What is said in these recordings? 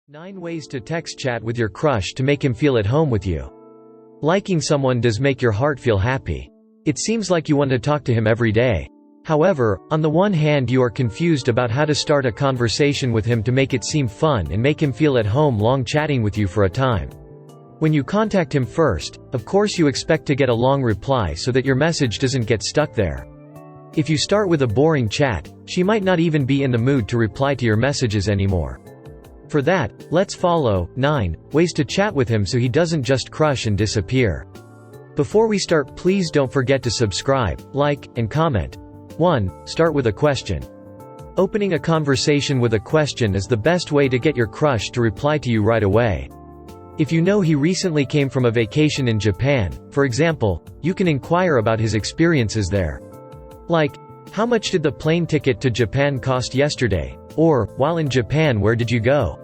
9 ways to text chat with your crush to make him feel at home with you. Liking someone does make your heart feel happy. It seems like you want to talk to him every day. However, on the one hand you are confused about how to start a conversation with him to make it seem fun and make him feel at home long chatting with you for a time. When you contact him first, of course you expect to get a long reply so that your message doesn't get stuck there. If you start with a boring chat, she might not even be in the mood to reply to your messages anymore. For that, let's follow 9 ways to chat with him so he doesn't just crush and disappear. Before we start, please don't forget to subscribe, like, and comment. 1. Start with a question. Opening a conversation with a question is the best way to get your crush to reply to you right away. If you know he recently came from a vacation in Japan, for example, you can inquire about his experiences there. Like, how much did the plane ticket to Japan cost yesterday? Or, while in Japan, where did you go?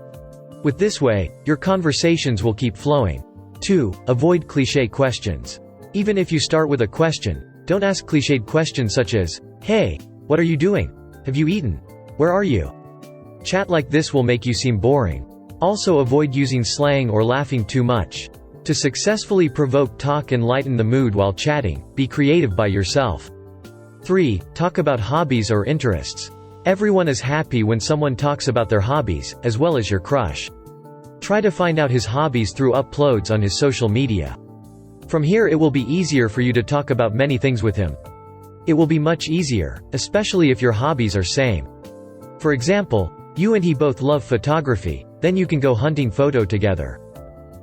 With this way, your conversations will keep flowing. 2. Avoid cliché questions. Even if you start with a question, don't ask cliched questions such as, "Hey, what are you doing? Have you eaten? Where are you?" Chat like this will make you seem boring. Also avoid using slang or laughing too much. To successfully provoke talk and lighten the mood while chatting, be creative by yourself. 3. Talk about hobbies or interests. Everyone is happy when someone talks about their hobbies, as well as your crush. Try to find out his hobbies through uploads on his social media. From here it will be easier for you to talk about many things with him. It will be much easier, especially if your hobbies are same. For example, you and he both love photography, then you can go hunting photo together.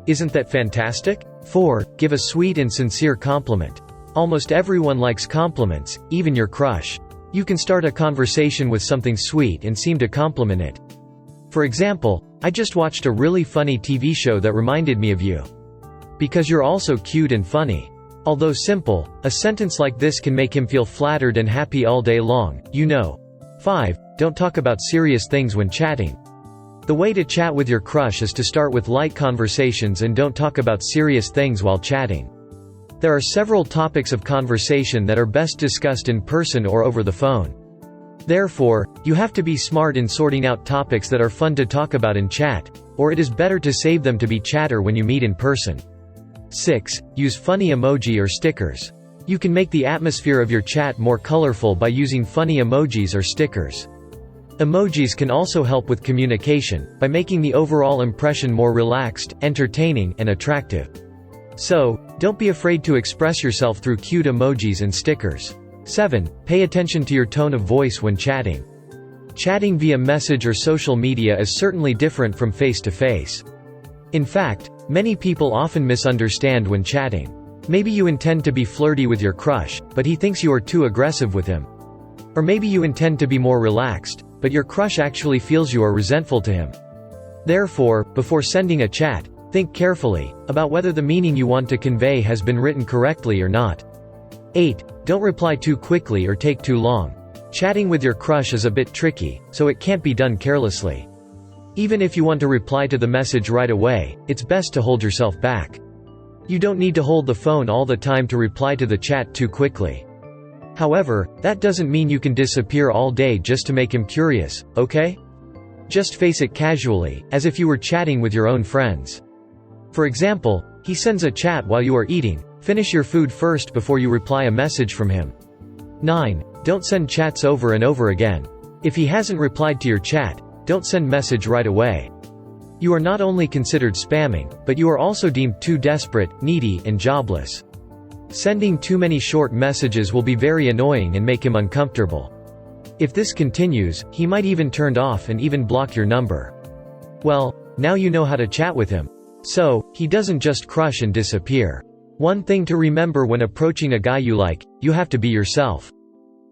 Isn't that fantastic? 4. Give a sweet and sincere compliment. Almost everyone likes compliments, even your crush. You can start a conversation with something sweet and seem to compliment it. For example, "I just watched a really funny TV show that reminded me of you. Because you're also cute and funny." Although simple, a sentence like this can make him feel flattered and happy all day long, you know. 5. Don't talk about serious things when chatting. The way to chat with your crush is to start with light conversations and don't talk about serious things while chatting. There are several topics of conversation that are best discussed in person or over the phone. Therefore, you have to be smart in sorting out topics that are fun to talk about in chat, or it is better to save them to be chatter when you meet in person. 6. Use funny emoji or stickers. You can make the atmosphere of your chat more colorful by using funny emojis or stickers. Emojis can also help with communication, by making the overall impression more relaxed, entertaining, and attractive. So, don't be afraid to express yourself through cute emojis and stickers. 7. Pay attention to your tone of voice when chatting. Chatting via message or social media is certainly different from face-to-face. In fact, many people often misunderstand when chatting. Maybe you intend to be flirty with your crush, but he thinks you are too aggressive with him. Or maybe you intend to be more relaxed, but your crush actually feels you are resentful to him. Therefore, before sending a chat, think carefully about whether the meaning you want to convey has been written correctly or not. 8. Don't reply too quickly or take too long. Chatting with your crush is a bit tricky, so it can't be done carelessly. Even if you want to reply to the message right away, it's best to hold yourself back. You don't need to hold the phone all the time to reply to the chat too quickly. However, that doesn't mean you can disappear all day just to make him curious, okay? Just face it casually, as if you were chatting with your own friends. For example, he sends a chat while you are eating. Finish your food first before you reply a message from him. 9. Don't send chats over and over again. If he hasn't replied to your chat, don't send message right away. You are not only considered spamming, but you are also deemed too desperate, needy, and jobless. Sending too many short messages will be very annoying and make him uncomfortable. If this continues, he might even turn off and even block your number. Well, now you know how to chat with him. So, he doesn't just crush and disappear. One thing to remember when approaching a guy you like, you have to be yourself.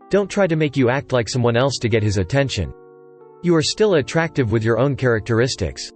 Don't try to make you act like someone else to get his attention. You are still attractive with your own characteristics.